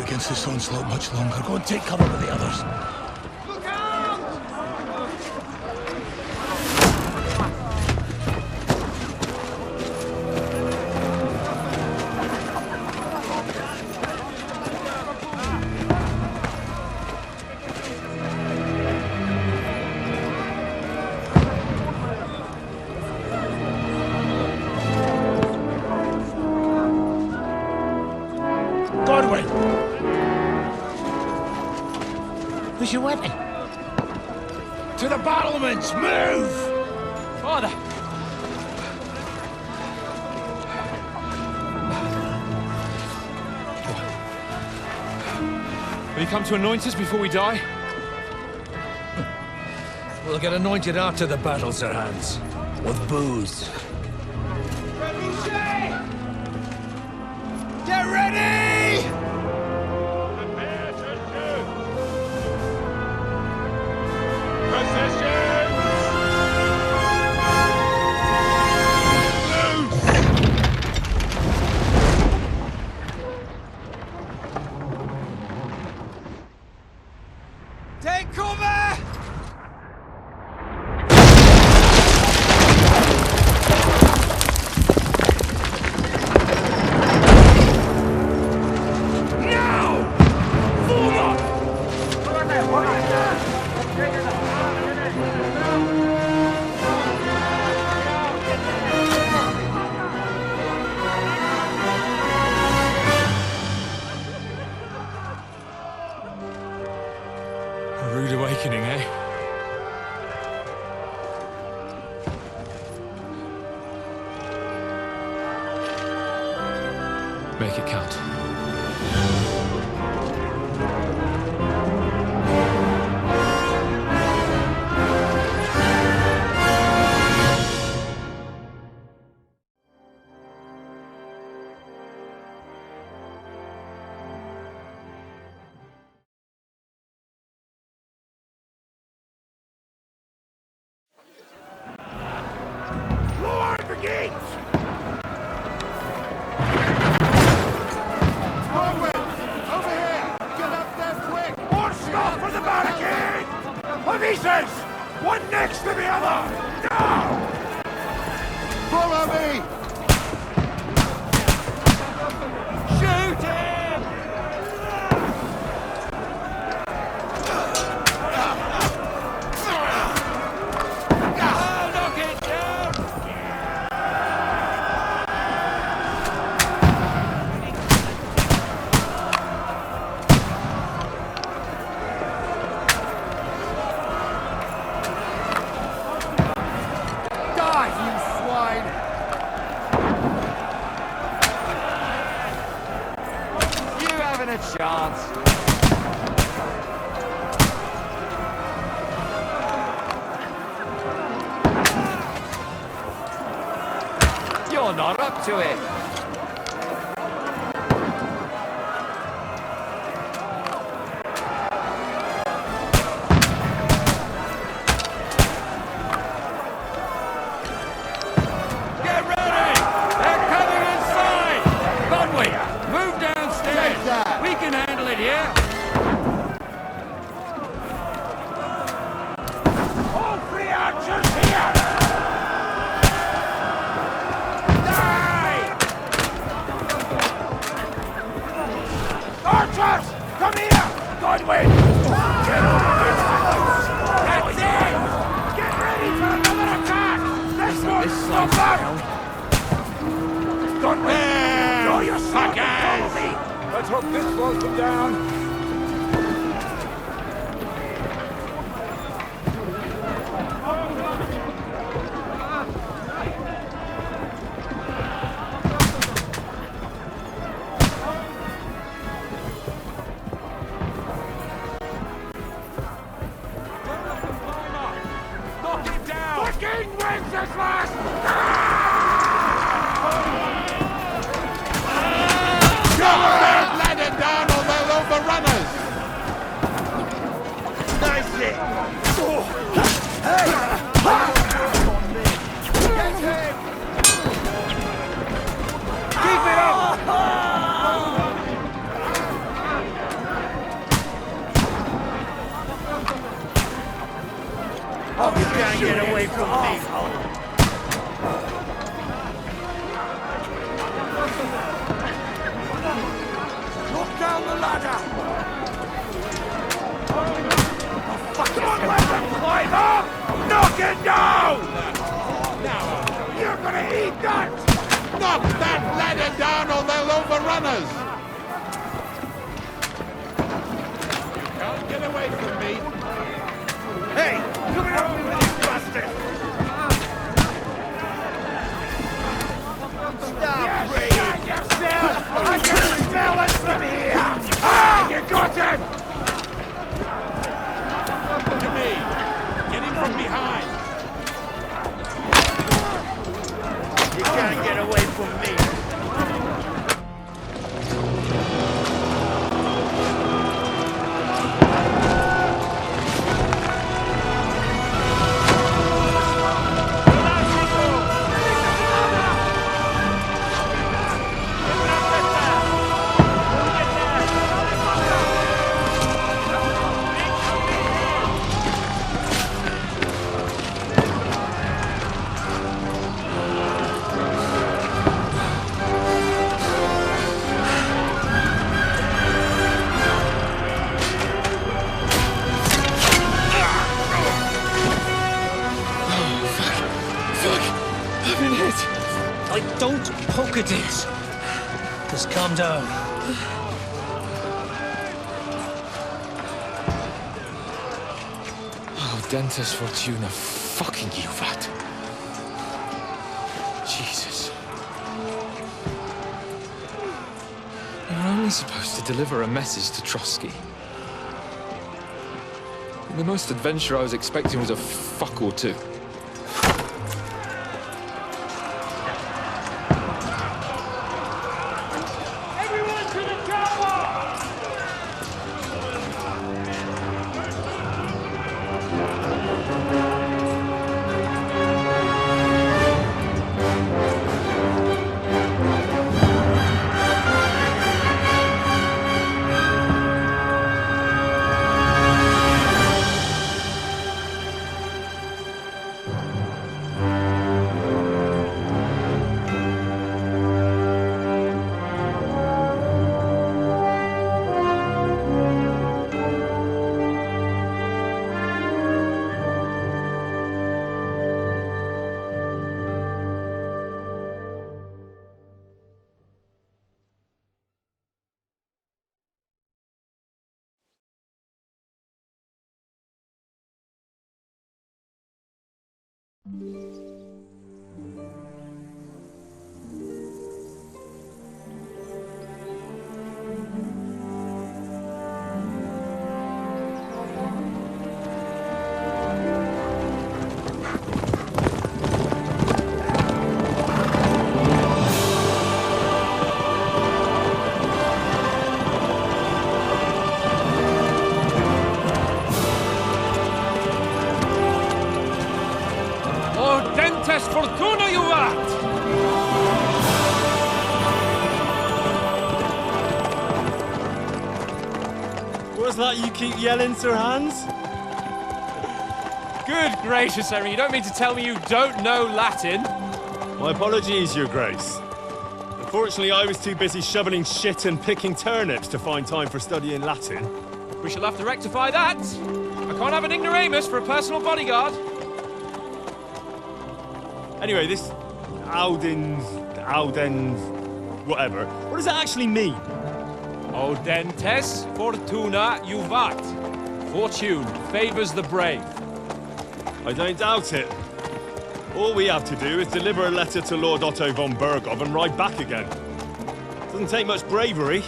against this onslaught much longer. Go and take cover with the others. Look out! Godwin! Where's your weapon? To the battlements! Move! Father! Will you come to anoint us before we die? We'll get anointed after the battles are hands. With booze. Get ready! Prepare to shoot! Positions! Take cover! A rude awakening, eh? Make it count. Lower the gates! Over here! Get up there quick! One stop for the barricade! Avises! One next to the other! Now! Follow me! Shoot him! Knock it down! Die, you swine! You haven't a chance. You're not up to it. Get ready! They're coming inside! Bunway, move downstairs! We can handle it here! All three archers here! Die! Archers! Come here! Godwin! Get over this house! That's it! Get ready for another attack! This one's stop up! Godwin! Draw your sword and follow me! Let's hope this slows them down. Knock it down! The king wins this last! Let it down or they'll overrun fucking no! You're gonna eat that! Knock that ladder down or they'll overrun us! You can't get away from me. Hey, come and help me with this bastard! Stop breathing yourself! I can smell it from here! Ah! You got him! Look at me! Get him from behind! You can't get away from me! Don't poke at it. Just calm down. Oh, Dentes Fortuna, fucking you, that. Jesus. You're only supposed to deliver a message to Trotsky. The most adventure I was expecting was a fuck or two. Fortuna, you vat! What's that you keep yelling, Sir Hans? Good gracious, Henry, you don't mean to tell me you don't know Latin? My apologies, Your Grace. Unfortunately, I was too busy shoveling shit and picking turnips to find time for studying Latin. We shall have to rectify that. I can't have an ignoramus for a personal bodyguard. Anyway, this Audens, whatever. What does that actually mean? Audentes Fortuna Juvat. Fortune favors the brave. I don't doubt it. All we have to do is deliver a letter to Lord Otto von Bergov and ride back again. Doesn't take much bravery.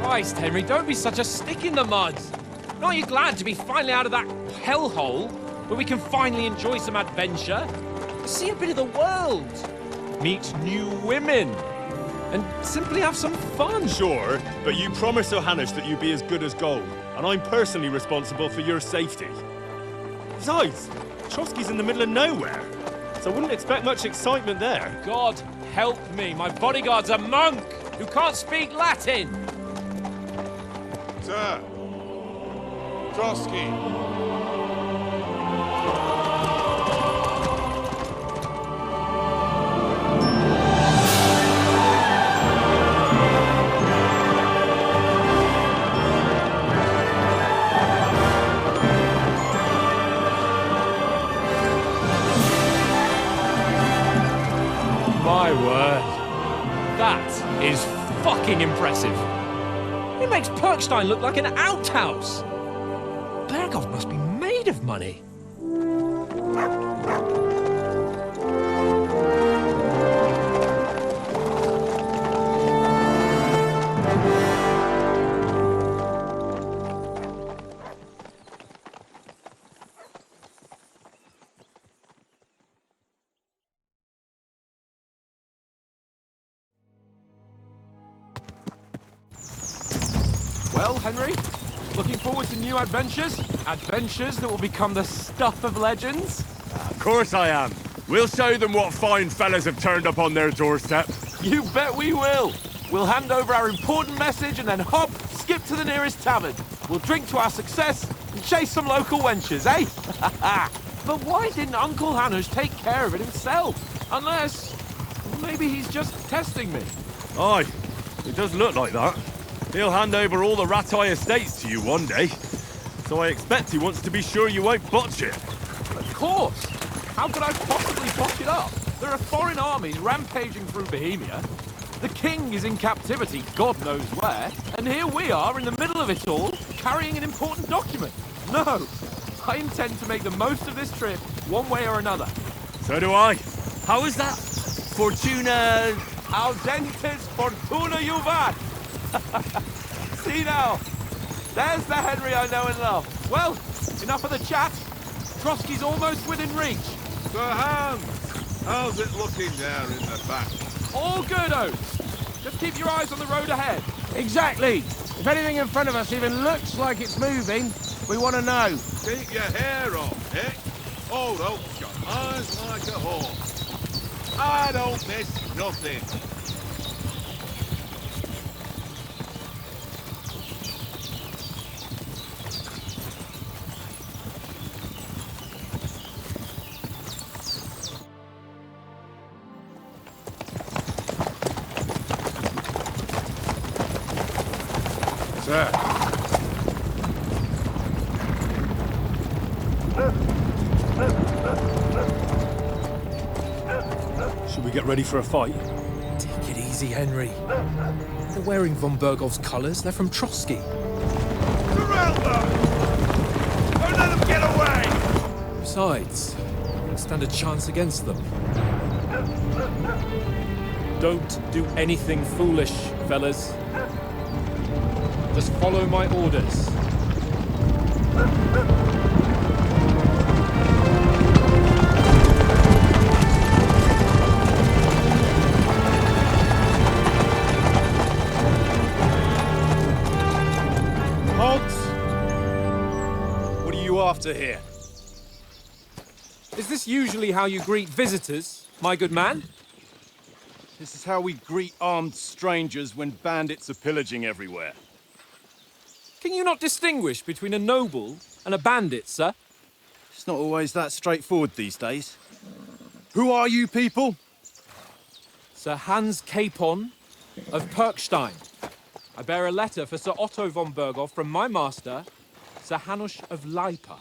Christ, Henry, don't be such a stick in the mud. Aren't you glad to be finally out of that hellhole where we can finally enjoy some adventure? See a bit of the world, meet new women, and simply have some fun. Sure, but you promised Johannes that you'd be as good as gold, and I'm personally responsible for your safety. Besides, Trotsky's in the middle of nowhere, so I wouldn't expect much excitement there. God help me, my bodyguard's a monk who can't speak Latin. Sir! Trotsky! That is fucking impressive. It makes Perkstein look like an outhouse. Berghoff must be made of money. Well, Henry, looking forward to new adventures? Adventures that will become the stuff of legends? Of course I am. We'll show them what fine fellas have turned up on their doorstep. You bet we will. We'll hand over our important message and then hop, skip to the nearest tavern. We'll drink to our success and chase some local wenches, eh? But why didn't Uncle Hanush take care of it himself? Unless, maybe he's just testing me. Aye, it does look like that. He'll hand over all the Ratai estates to you one day. So I expect he wants to be sure you won't botch it. Of course. How could I possibly botch it up? There are foreign armies rampaging through Bohemia. The king is in captivity, God knows where. And here we are in the middle of it all, carrying an important document. No, I intend to make the most of this trip, one way or another. So do I. How is that? Fortuna... Audentes fortuna juvat! See now, there's the Henry I know and love. Well, enough of the chat. Trotsky's almost within reach. Sir Hans, how's it looking there in the back? All good, Oates. Just keep your eyes on the road ahead. Exactly. If anything in front of us even looks like it's moving, we want to know. Keep your hair off, eh? Old Oak's got eyes like a hawk. I don't miss nothing. Sir. Should we get ready for a fight? Take it easy, Henry. They're wearing von Berghoff's colours. They're from Trotsky. Surround them! Don't let them get away! Besides, we'll stand a chance against them. Don't do anything foolish, fellas. Just follow my orders. What are you after here? Is this usually how you greet visitors, my good man? This is how we greet armed strangers when bandits are pillaging everywhere. Can you not distinguish between a noble and a bandit, sir? It's not always that straightforward these days. Who are you people? Sir Hans Capon of Perkstein. I bear a letter for Sir Otto von Berghoff from my master, Sir Hanush of Lipa.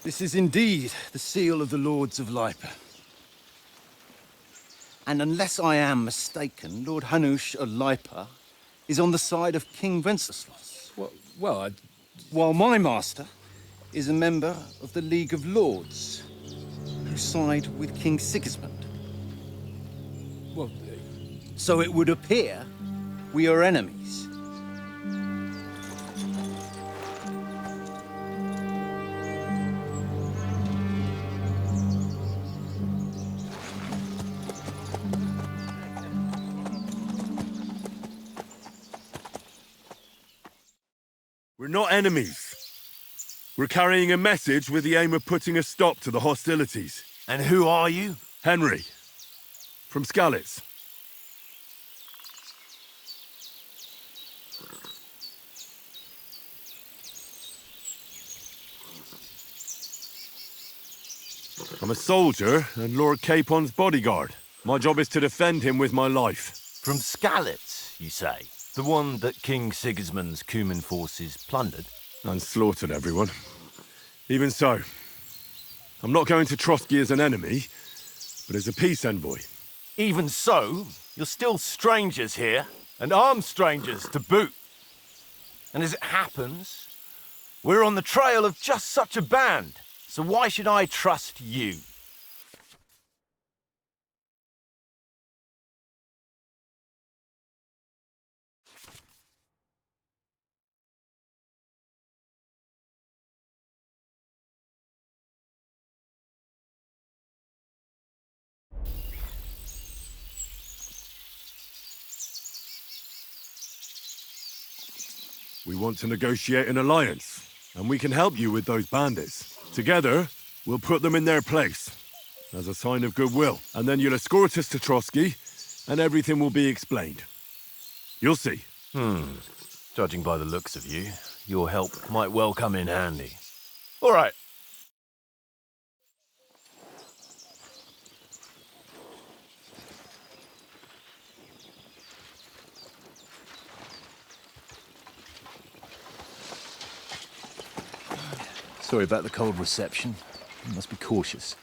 This is indeed the seal of the Lords of Lipa. And unless I am mistaken, Lord Hanush of Lipa is on the side of King Wenceslas. Well, While my master is a member of the League of Lords, who side with King Sigismund. well, So it would appear we are enemies. We're not enemies. We're carrying a message with the aim of putting a stop to the hostilities. And who are you? Henry, from Skalitz. I'm a soldier and Lord Capon's bodyguard. My job is to defend him with my life. From Skalitz, you say? The one that King Sigismund's Cuman forces plundered? And slaughtered everyone. Even so, I'm not going to Trotsky as an enemy, but as a peace envoy. Even so, you're still strangers here, and armed strangers to boot. And as it happens, we're on the trail of just such a band, so why should I trust you? We want to negotiate an alliance, and we can help you with those bandits. Together, we'll put them in their place, as a sign of goodwill. And then you'll escort us to Trotsky, and everything will be explained. You'll see. Judging by the looks of you, your help might well come in handy. All right. Sorry about the cold reception. You must be cautious.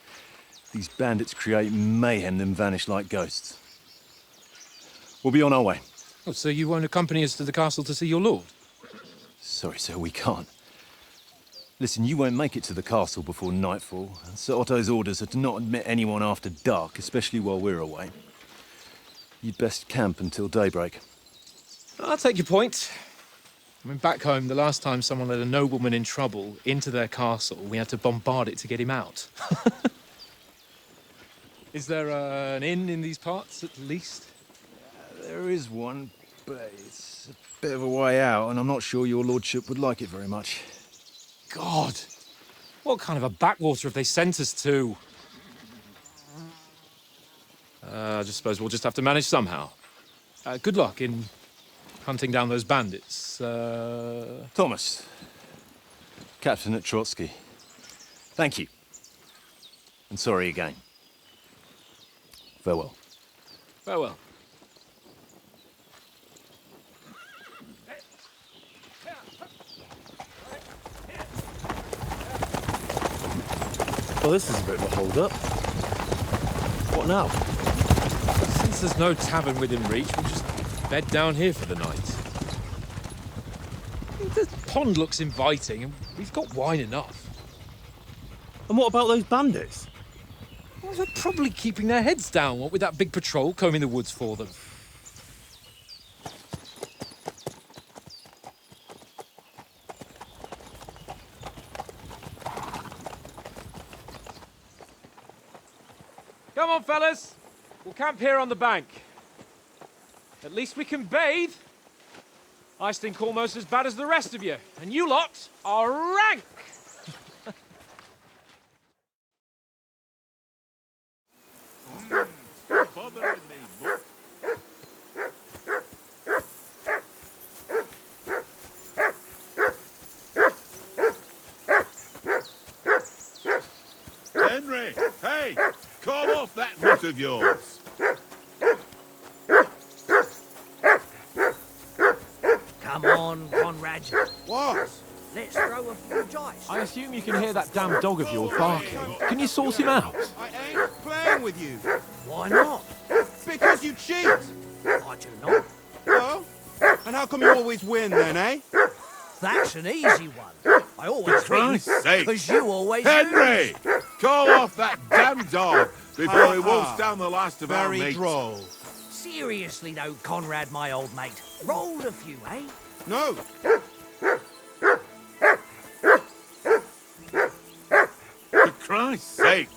These bandits create mayhem, then vanish like ghosts. We'll be on our way. Oh, so you won't accompany us to the castle to see your lord? Sorry, sir, we can't. Listen, you won't make it to the castle before nightfall. Sir Otto's orders are to not admit anyone after dark, especially while we're away. You'd best camp until daybreak. I'll take your point. I mean, back home, the last time someone let a nobleman in trouble into their castle, we had to bombard it to get him out. Is there an inn in these parts, at least? There is one, but it's a bit of a way out, and I'm not sure your lordship would like it very much. God! What kind of a backwater have they sent us to? I just suppose we'll just have to manage somehow. Good luck in hunting down those bandits. Thomas, captain at Trotsky. Thank you. And sorry again. Farewell. Farewell. Well, this is a bit of a hold-up. What now? Since there's no tavern within reach, we'll just bed down here for the night. The pond looks inviting, and we've got wine enough. And what about those bandits? Well, they're probably keeping their heads down, what with that big patrol combing the woods for them. Come on, fellas. We'll camp here on the bank. At least we can bathe. I stink almost as bad as the rest of you, and you lot are rank! Bothering me, much. Henry, hey, call off that nut of yours. Come on, Conrad. What? Let's throw a few dice. I assume you can hear that damn dog of yours barking. Can you sort him out? I ain't playing with you. Why not? Because you cheat. I do not. Oh? And how come you always win then, eh? That's an easy one. I always win Christ's sake. because you always Henry, lose. call off that damn dog before he wolfs down the last of our Very mates. droll. Seriously though, Conrad, my old mate. Rolled a few, eh? No. For Christ's sake.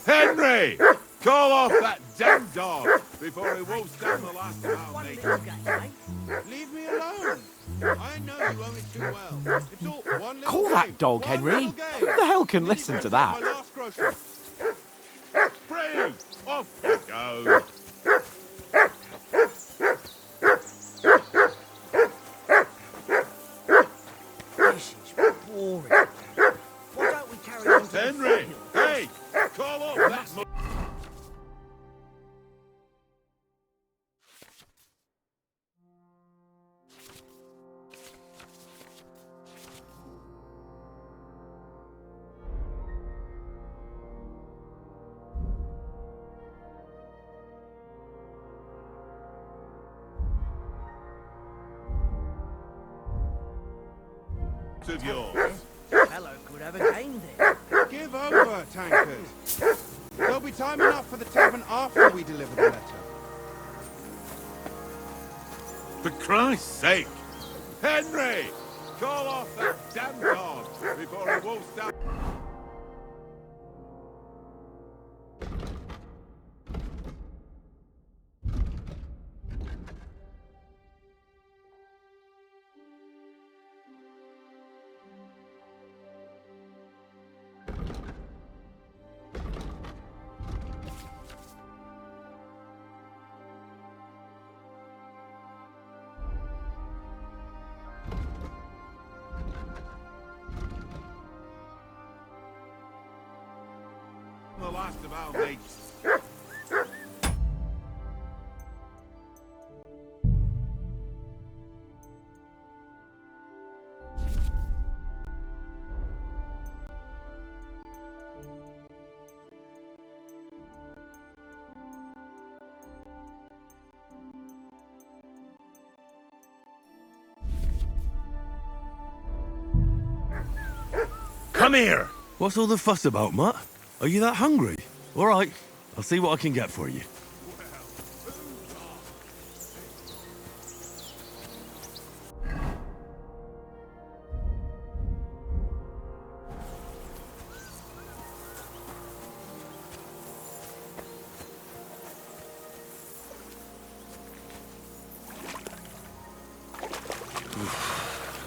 Henry, call off that damn dog before he wolfs down the last of our One mates. little game, eh? Leave me alone. I know you only too well. It's all one little Call game. that dog, One Henry. little game. Who the hell can listen to that? My last grocery. Free, off you go. This is boring. Why don't we carry on to the Henry, foothills? hey, call off that. of yours. Fellow could have a game there. Give over, tankard. There'll be time enough for the tavern after we deliver the letter. For Christ's sake! Henry! Call off that damn dog before he won't stop. The last of our mates. Come here! What's all the fuss about, Mutt? Are you that hungry? All right, I'll see what I can get for you.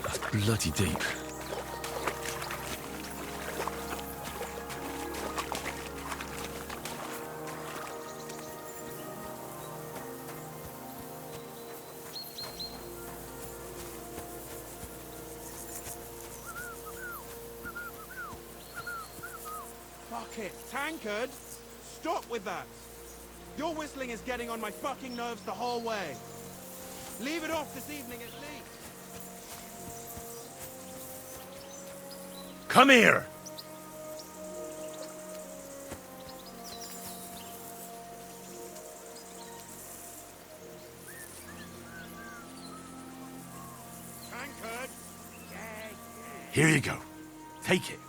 That's bloody deep. Fuck it, tankard! Stop with that! Your whistling is getting on my fucking nerves the whole way. Leave it off this evening at least. Come here! Tankard! Here you go. Take it.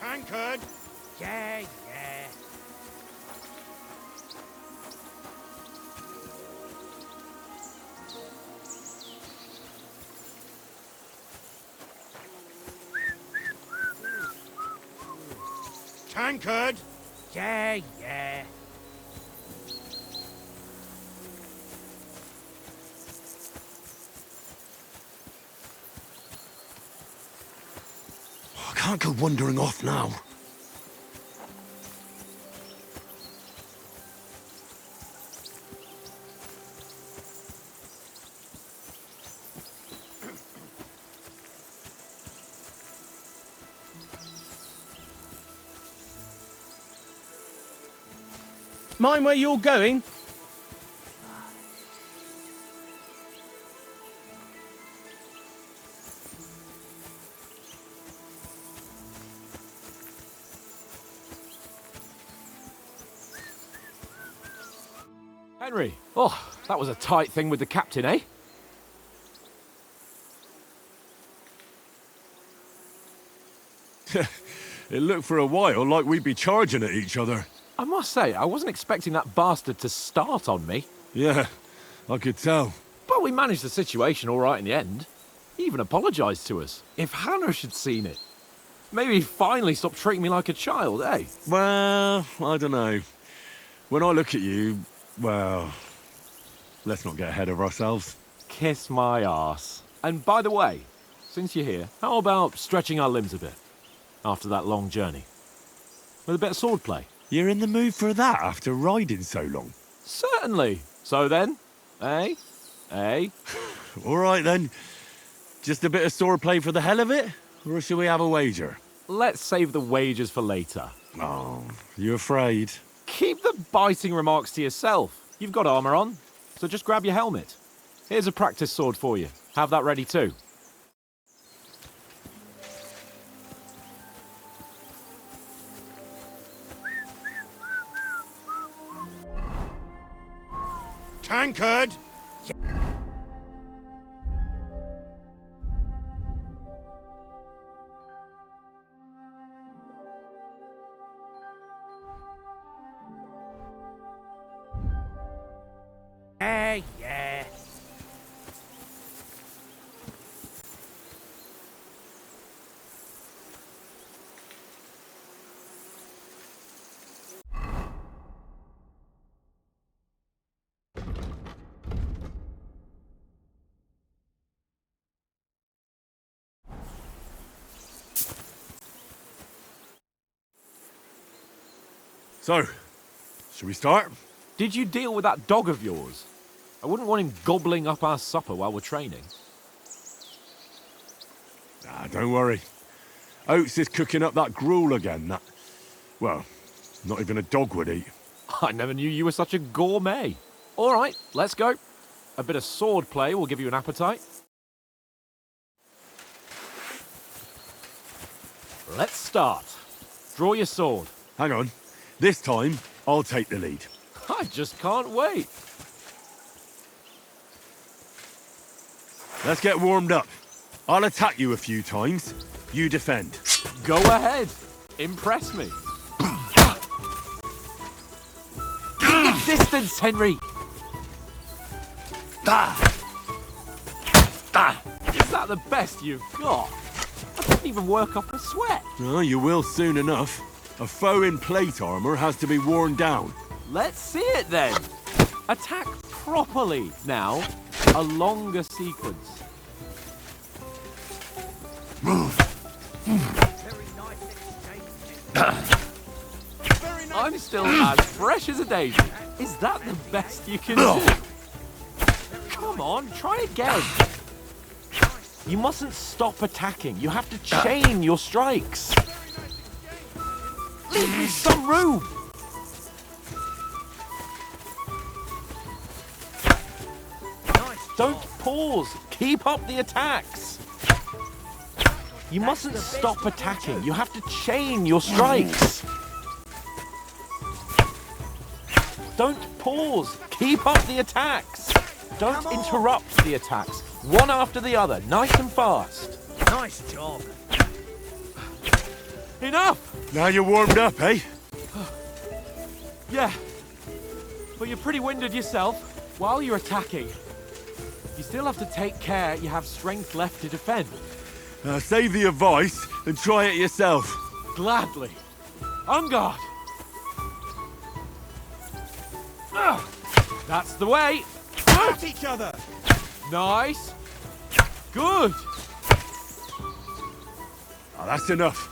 Tankard! Yeah. Tankard! Yeah. I can't go wandering off now. Mind where you're going? Henry, oh, that was a tight thing with the captain, eh? It looked for a while like we'd be charging at each other. I must say, I wasn't expecting that bastard to start on me. Yeah, I could tell. But we managed the situation all right in the end. He even apologised to us. If Hannah had seen it, maybe he'd finally stop treating me like a child, eh? Well, I don't know. When I look at you, well, let's not get ahead of ourselves. Kiss my arse. And by the way, since you're here, how about stretching our limbs a bit after that long journey? With a bit of swordplay. You're in the mood for that after riding so long? Certainly. So then, eh? All right then. Just a bit of swordplay for the hell of it? Or shall we have a wager? Let's save the wagers for later. Oh, you afraid? Keep the biting remarks to yourself. You've got armour on, so just grab your helmet. Here's a practice sword for you. Have that ready too. Tankard! Yeah. So, should we start? Did you deal with that dog of yours? I wouldn't want him gobbling up our supper while we're training. Ah, don't worry. Oates is cooking up that gruel again, that... Well, not even a dog would eat. I never knew you were such a gourmet. All right, let's go. A bit of sword play will give you an appetite. Let's start. Draw your sword. Hang on. This time, I'll take the lead. I just can't wait. Let's get warmed up. I'll attack you a few times. You defend. Go ahead. Impress me. Keep your distance, Henry. Is that the best you've got? I couldn't even work off a sweat. Oh, you will soon enough. A foe in plate armor has to be worn down. Let's see it then. Attack properly. Now, a longer sequence. I'm still as fresh as a daisy. Is that the best you can do? Come on, try again. You mustn't stop attacking. You have to chain your strikes. Leave me some room. Don't pause. Keep up the attacks. You mustn't stop attacking. You have to chain your strikes. Don't pause. Keep up the attacks. Don't interrupt the attacks. One after the other, nice and fast. Nice job. Enough! Now you're warmed up, eh? Yeah. But you're pretty winded yourself. While you're attacking, you still have to take care you have strength left to defend. Save the advice and try it yourself. Gladly. On guard. That's the way. At each other! Nice. Good. Oh, that's enough.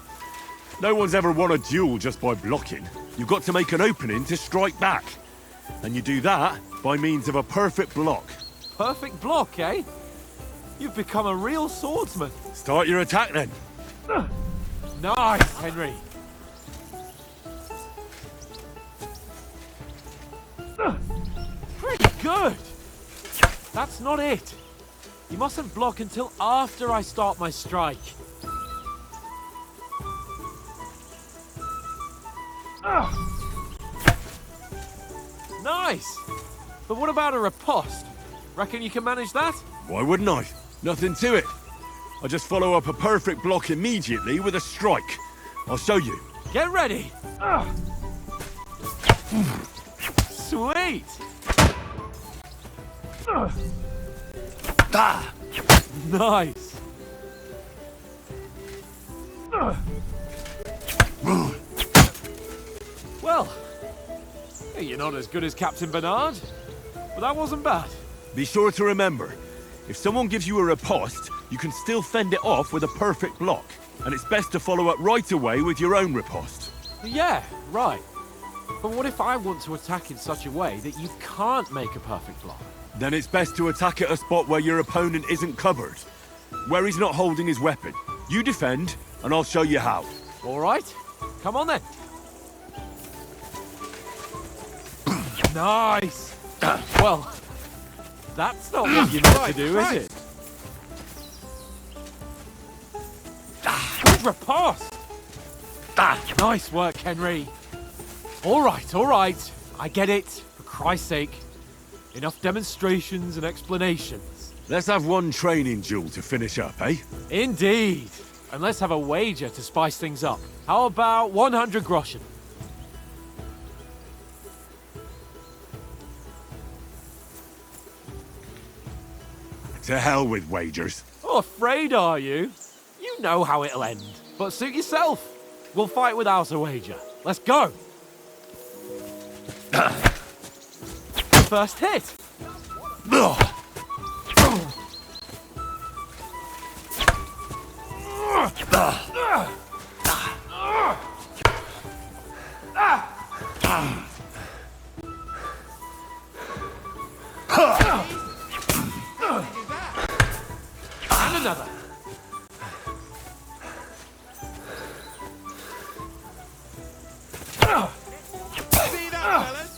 No one's ever won a duel just by blocking. You've got to make an opening to strike back. And you do that by means of a perfect block. Perfect block, eh? You've become a real swordsman. Start your attack then. Nice, Henry. Pretty good. That's not it. You mustn't block until after I start my strike. Nice. But what about a riposte? Reckon you can manage that? Why wouldn't I? Nothing to it. I just follow up a perfect block immediately with a strike. I'll show you. Get ready. Sweet. Nice. Well, you're not as good as Captain Bernard, but that wasn't bad. Be sure to remember, if someone gives you a riposte, you can still fend it off with a perfect block. And it's best to follow up right away with your own riposte. Yeah, right. But what if I want to attack in such a way that you can't make a perfect block? Then it's best to attack at a spot where your opponent isn't covered. Where he's not holding his weapon. You defend, and I'll show you how. All right. Come on then. Nice. Well, that's not what you need to do, is it? Good riposte. Nice work, Henry. All right, all right. I get it, for Christ's sake. Enough demonstrations and explanations. Let's have one training duel to finish up, eh? Indeed. And let's have a wager to spice things up. How about 100 groschen? To hell with wagers. Oh, afraid are you? You know how it'll end. But suit yourself. We'll fight without a wager. Let's go. First hit. And another. See that, fellas?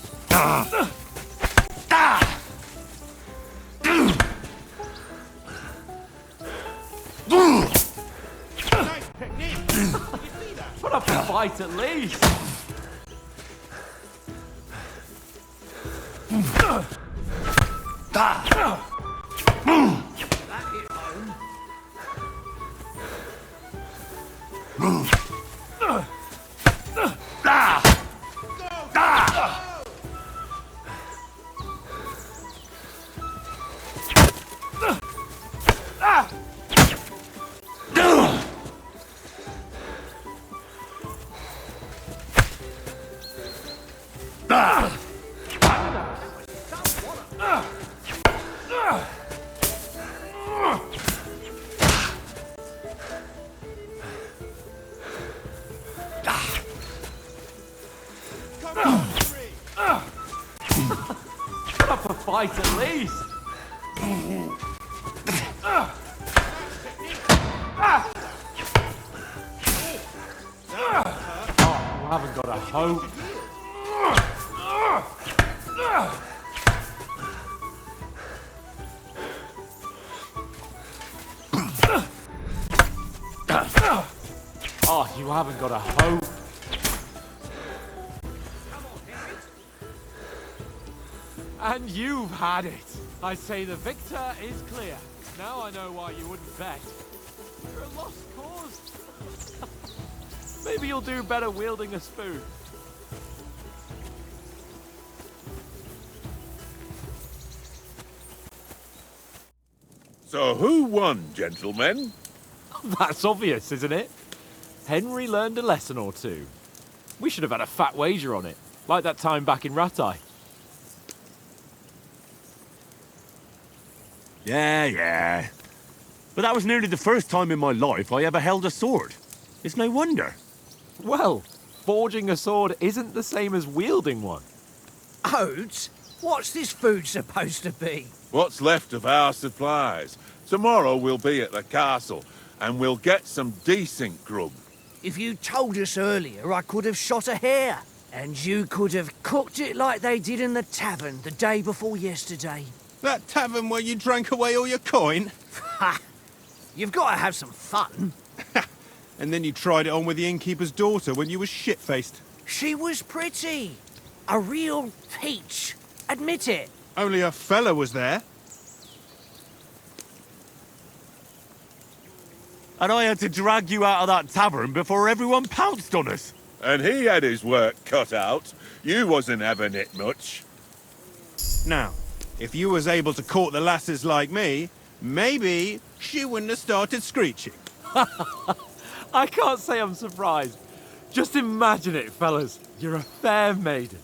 Nice technique. You see that? Put up a fight at least. Come on, three. Put up a fight at least. Oh, you haven't got a hope. Oh, you haven't got a hope. And you've had it. I say the victor is clear. Now I know why you wouldn't bet. You're a lost cause. Maybe you'll do better wielding a spoon. So who won, gentlemen? That's obvious, isn't it? Henry learned a lesson or two. We should have had a fat wager on it, like that time back in Rattay. Yeah. But that was nearly the first time in my life I ever held a sword. It's no wonder. Well, forging a sword isn't the same as wielding one. Oats? What's this food supposed to be? What's left of our supplies? Tomorrow we'll be at the castle, and we'll get some decent grub. If you told us earlier, I could have shot a hare. And you could have cooked it like they did in the tavern the day before yesterday. That tavern where you drank away all your coin? Ha! You've got to have some fun. And then you tried it on with the innkeeper's daughter when you were shit-faced. She was pretty. A real peach. Admit it. Only a fella was there. And I had to drag you out of that tavern before everyone pounced on us. And he had his work cut out. You wasn't having it much. Now, if you was able to court the lasses like me, maybe she wouldn't have started screeching. I can't say I'm surprised. Just imagine it, fellas. You're a fair maiden.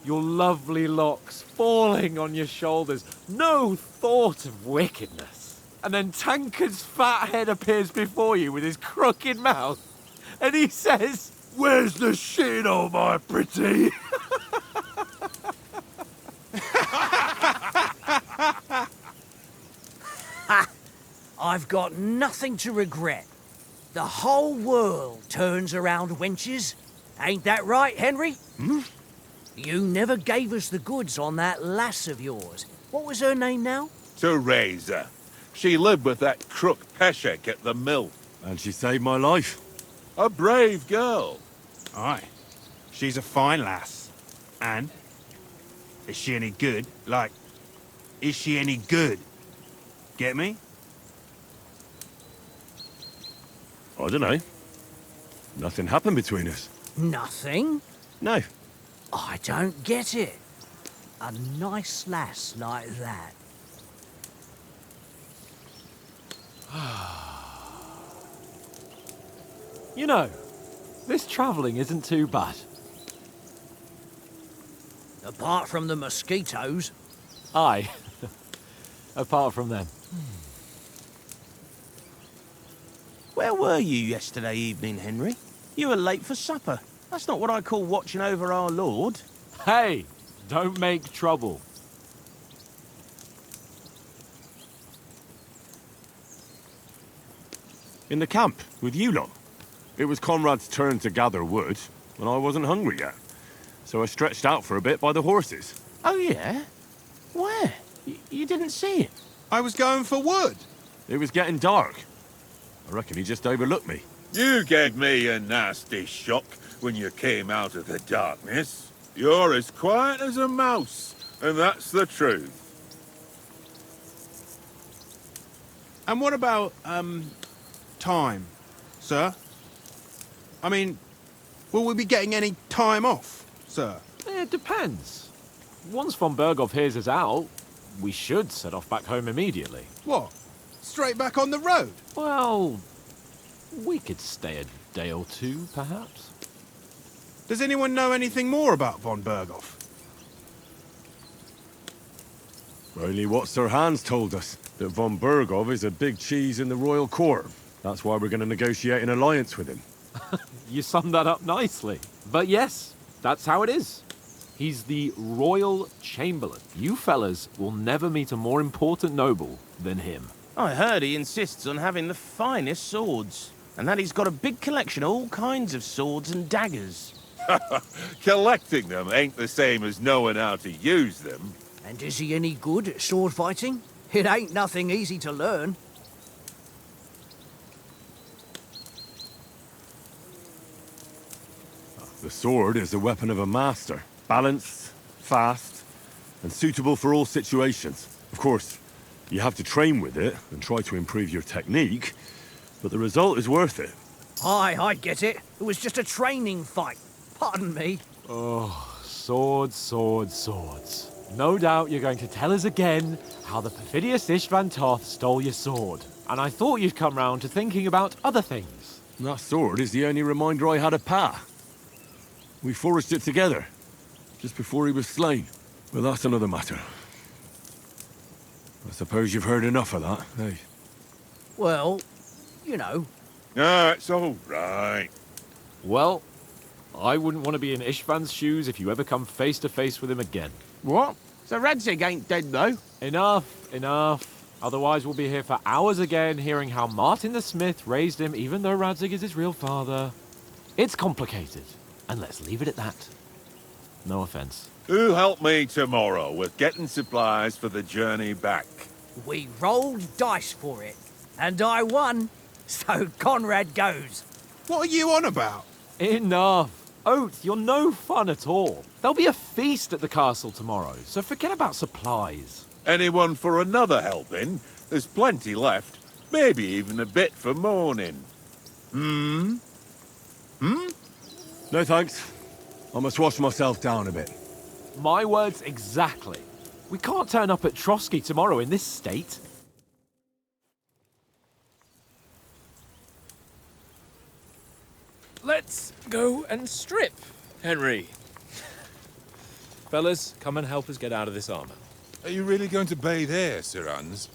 Your lovely locks falling on your shoulders. No thought of wickedness. And then Tankard's fat head appears before you with his crooked mouth. And he says, "Where's the shit, oh my pretty?" I've got nothing to regret. The whole world turns around wenches. Ain't that right, Henry? You never gave us the goods on that lass of yours. What was her name now? Teresa. She lived with that crook Peshek at the mill. And she saved my life. A brave girl. Aye. She's a fine lass. And? Is she any good? Like, Is she any good? Get me? I don't know. Nothing happened between us. Nothing? No. I don't get it. A nice lass like that. You know, this travelling isn't too bad. Apart from the mosquitoes. Aye. Apart from them. Where were you yesterday evening, Henry? You were late for supper. That's not what I call watching over our Lord. Hey, don't make trouble. In the camp, with you lot. It was Conrad's turn to gather wood, and I wasn't hungry yet. So I stretched out for a bit by the horses. Oh, yeah? Where? You didn't see him? I was going for wood. It was getting dark. I reckon he just overlooked me. You gave me a nasty shock when you came out of the darkness. You're as quiet as a mouse, and that's the truth. And what about, time, sir? I mean, will we be getting any time off, sir? It depends. Once von Berghoff hears us out, we should set off back home immediately. What? Straight back on the road? Well, we could stay a day or two, perhaps. Does anyone know anything more about von Berghoff? Only what Sir Hans told us, that von Berghoff is a big cheese in the royal court. That's why we're going to negotiate an alliance with him. You summed that up nicely. But yes, that's how it is. He's the Royal Chamberlain. You fellas will never meet a more important noble than him. I heard he insists on having the finest swords, and that he's got a big collection of all kinds of swords and daggers. Collecting them ain't the same as knowing how to use them. And is he any good at sword fighting? It ain't nothing easy to learn. The sword is the weapon of a master. Balanced, fast, and suitable for all situations. Of course, you have to train with it and try to improve your technique, but the result is worth it. Aye, I get it. It was just a training fight. Pardon me. Oh, swords, swords, swords. No doubt you're going to tell us again how the perfidious Istvan Toth stole your sword. And I thought you'd come round to thinking about other things. That sword is the only reminder I had of Pa. We forged it together, just before he was slain. But that's another matter. I suppose you've heard enough of that, eh? Well, you know. It's all right. Well, I wouldn't want to be in Istvan's shoes if you ever come face to face with him again. What? So Radzig ain't dead, though? Enough, enough. Otherwise we'll be here for hours again hearing how Martin the Smith raised him even though Radzig is his real father. It's complicated, and let's leave it at that. No offense. Who'll help me tomorrow with getting supplies for the journey back? We rolled dice for it, and I won. So Conrad goes. What are you on about? Enough. Oath, you're no fun at all. There'll be a feast at the castle tomorrow, so forget about supplies. Anyone for another helping? There's plenty left. Maybe even a bit for morning. No thanks. I must wash myself down a bit. My words exactly. We can't turn up at Trotsky tomorrow in this state. Let's go and strip, Henry. Fellas, come and help us get out of this armor. Are you really going to bathe here, Sir Hans?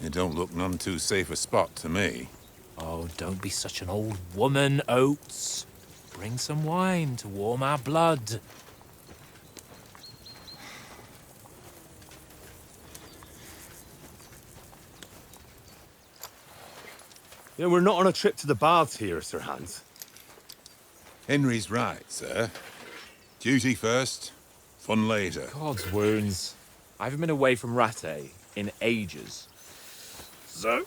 It don't look none too safe a spot to me. Oh, don't be such an old woman, Oates. Bring some wine to warm our blood. You know, we're not on a trip to the baths here, Sir Hans. Henry's right, sir. Duty first, fun later. God's wounds. I haven't been away from Rattay in ages. So,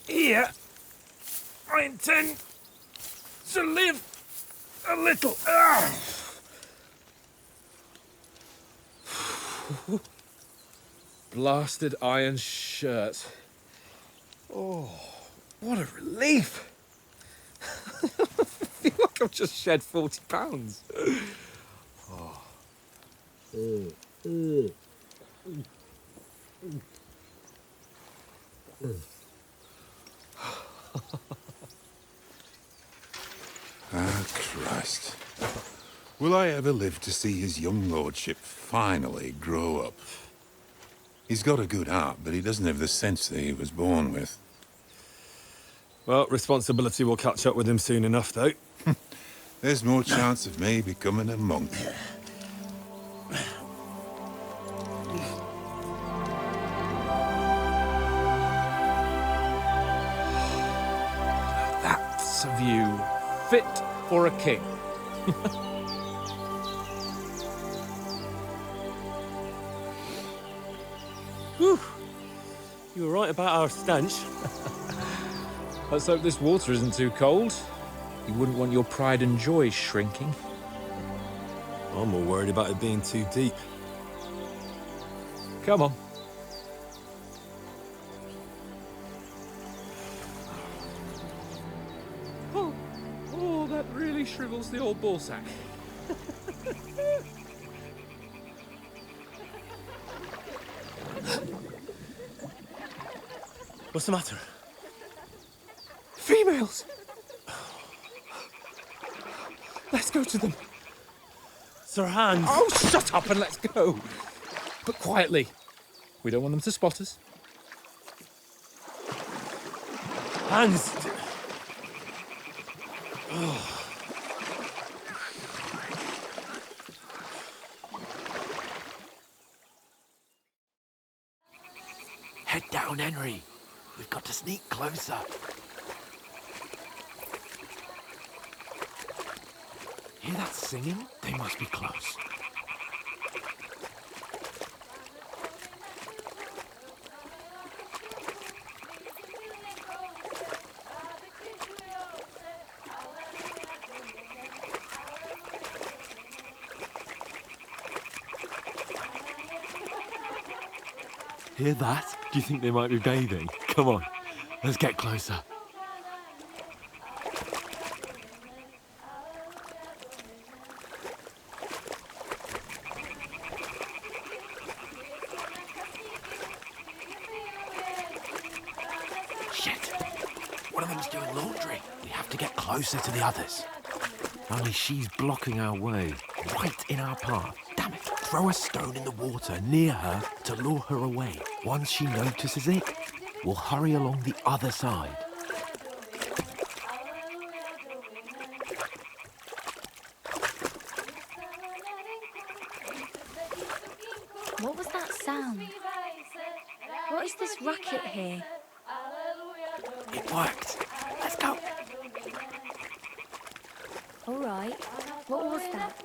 here, I intend to live a little. blasted iron shirt. Oh, what a relief! I feel like I've just shed 40 pounds. Oh. Ah, Christ. Will I ever live to see his young lordship finally grow up? He's got a good heart, but he doesn't have the sense that he was born with. Well, responsibility will catch up with him soon enough, though. There's more chance of me becoming a monk. That's a view fit for a king. Whew. You were right about our stench. Let's hope this water isn't too cold. You wouldn't want your pride and joy shrinking. I'm more worried about it being too deep. Come on. Oh, that really shrivels the old ballsack. What's the matter? Females! Let's go to them. Sir Hans! Oh, shut up and let's go. But quietly. We don't want them to spot us. Hans! Head down, Henry. We've got to sneak closer. Hear that singing? They must be close. Hear that? Do you think they might be bathing? Come on, let's get closer. Shit! One of them's doing laundry. We have to get closer to the others. Only she's blocking our way, right in our path. Damn it! Throw a stone in the water near her to lure her away. Once she notices it, we'll hurry along the other side. What was that sound? What is this racket here? It worked. Let's go. All right. What was that?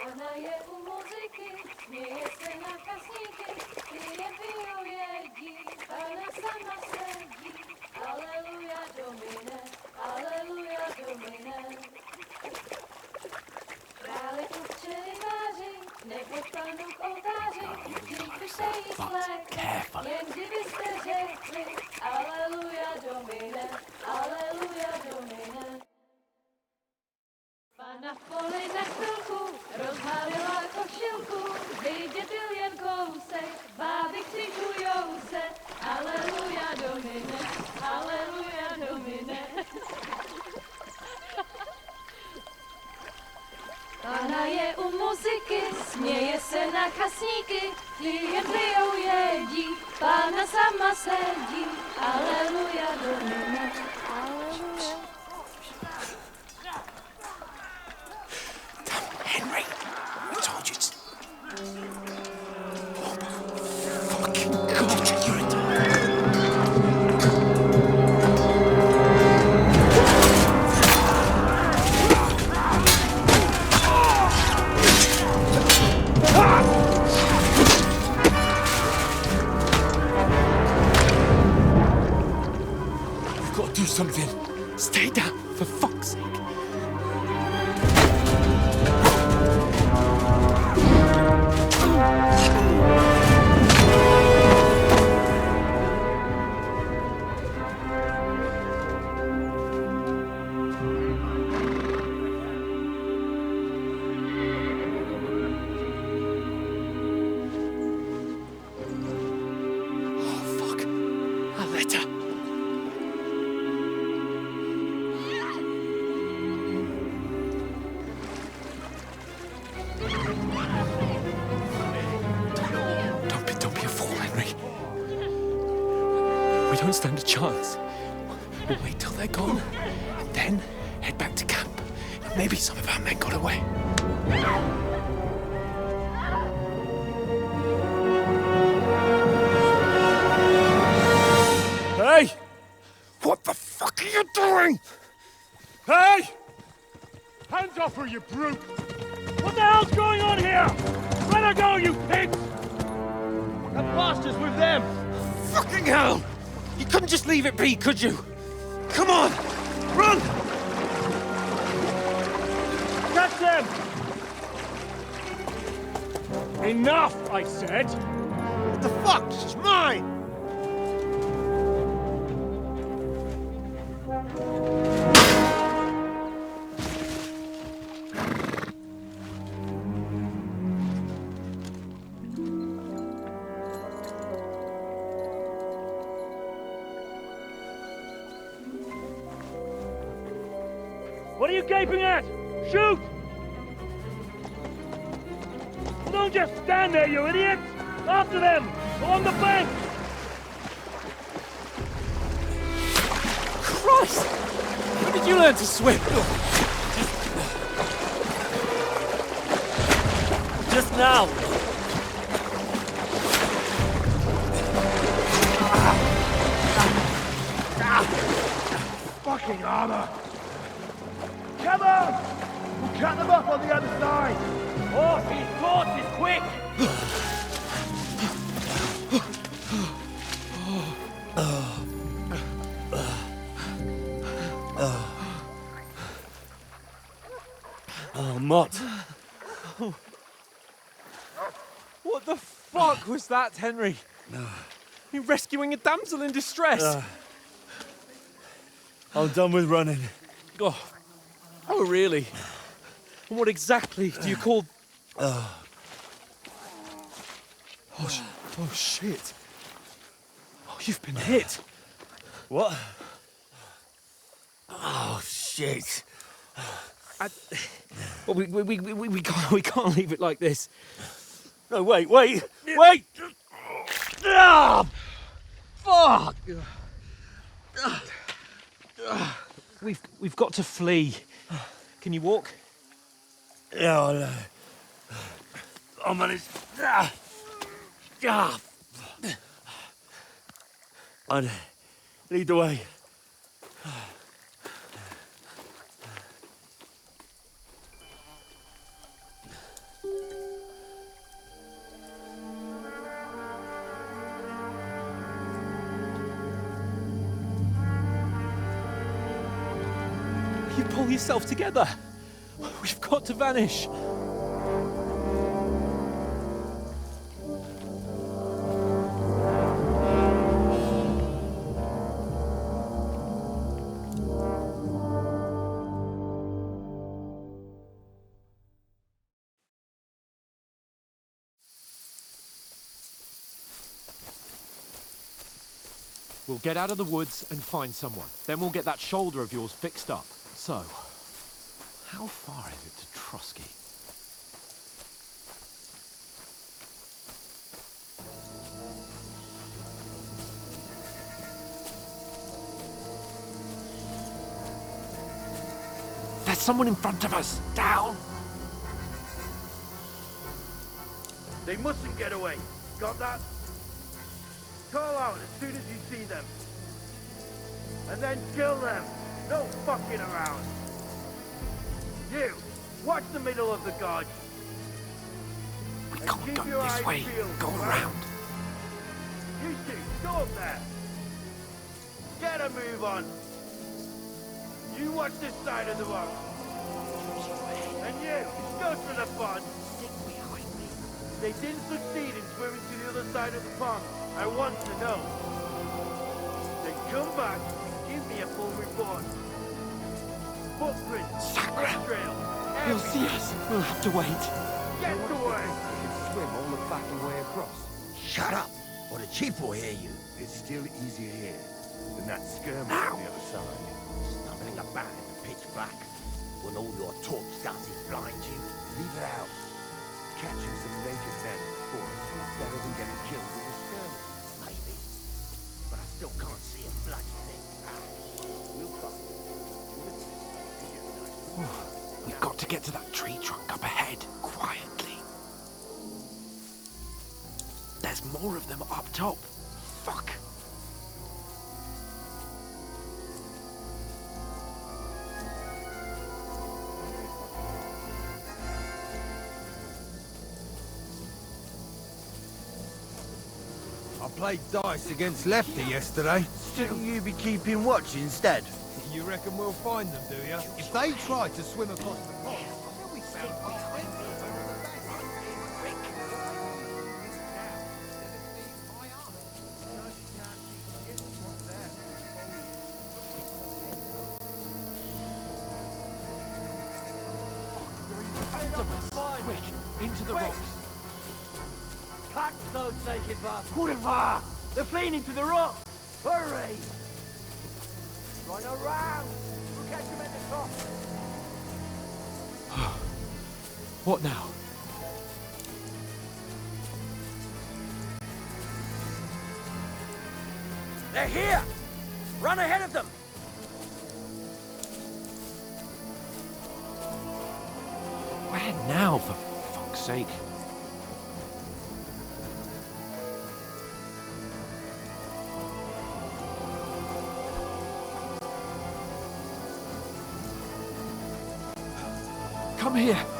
Ona je u muzyky, śmieje se na kasníky, pije pijou jedí, Pana sama sedí. Aleluja Domine, aleluja Domine. Králi tu včely váži, nechod Panu k oltáři, díky se jí slekli, jen kdybyste řekli, aleluja Domine, aleluja Domine. Pana v poli na chvilku rozhálila košilku, vidět byl jen kousek, báby křižujou se. Aleluja Domine, aleluja Domine. Pana je u muziky, směje se na chasníky, klienty jedí, Pána sama sedí. Aleluja Domine, aleluja. Henry, I told you to... Oh, fucking God, you're a... something. Stay down, for fuck's sake. Don't stand a chance. We'll wait till they're gone, and then head back to camp. Maybe some of our men got away. Hey! What the fuck are you doing? Hey! Hands off her, you brute! What the hell's going on here? Let her go, you pigs! That bastard's with them! Fucking hell! You couldn't just leave it be, could you? Come on! Run! Catch them! Enough, I said! What the fuck? It's mine! What are you gaping at? Shoot! Well, don't just stand there, you idiots! After them! Along the bank! Christ! When did you learn to swim? Just now! Fucking armor! Come on! We'll cut them up on the other side! Oh, his torch is quick! Oh, Mott. What the fuck was that, Henry? You rescuing a damsel in distress? I'm done with running. Oh, really? And what exactly do you call... Oh, shit. Oh, you've been hit. What? Oh, shit. Well, we can't leave it like this. No, wait! Ah! Fuck! We've got to flee. Can you walk? Yeah, I know. I'll manage. I'd lead the way. You pull yourself together. We've got to vanish. We'll get out of the woods and find someone. Then we'll get that shoulder of yours fixed up. So, how far is it to Trotsky? There's someone in front of us! Down! They mustn't get away. Got that? Call out as soon as you see them. And then kill them. No fucking around. You, watch the middle of the gorge. We can't go this way. Go around. You two, go up there. Get a move on. You watch this side of the road. And you, go to the pond. They didn't succeed in swimming to the other side of the pond. I want to know. Then come back and give me a full report. Footprints, trails. He'll see us. We'll have to wait. Get away! Swim all the fucking way across. Shut up, or the chief will hear you. It's still easier here than that skirmish on the other side. Stumbling about in the pitch black. When all your torch darts blind you. Leave it out. Catching some native men before us is better than getting killed in a skirmish. Maybe. But I still can't see a bloody thing. We'll find it. We've got to get to that tree trunk up ahead, quietly. There's more of them up top. Fuck. I played dice against Lefty yesterday. Shouldn't you be keeping watch instead? You reckon we'll find them, do you? If they try to swim across the pond, Quick, into the rocks. Cut those naked bastards! They're fleeing into the rock! Hurry! Run around! We'll catch them at the top! What now? They're here! Run ahead of them! Where now, for fuck's sake? Come here!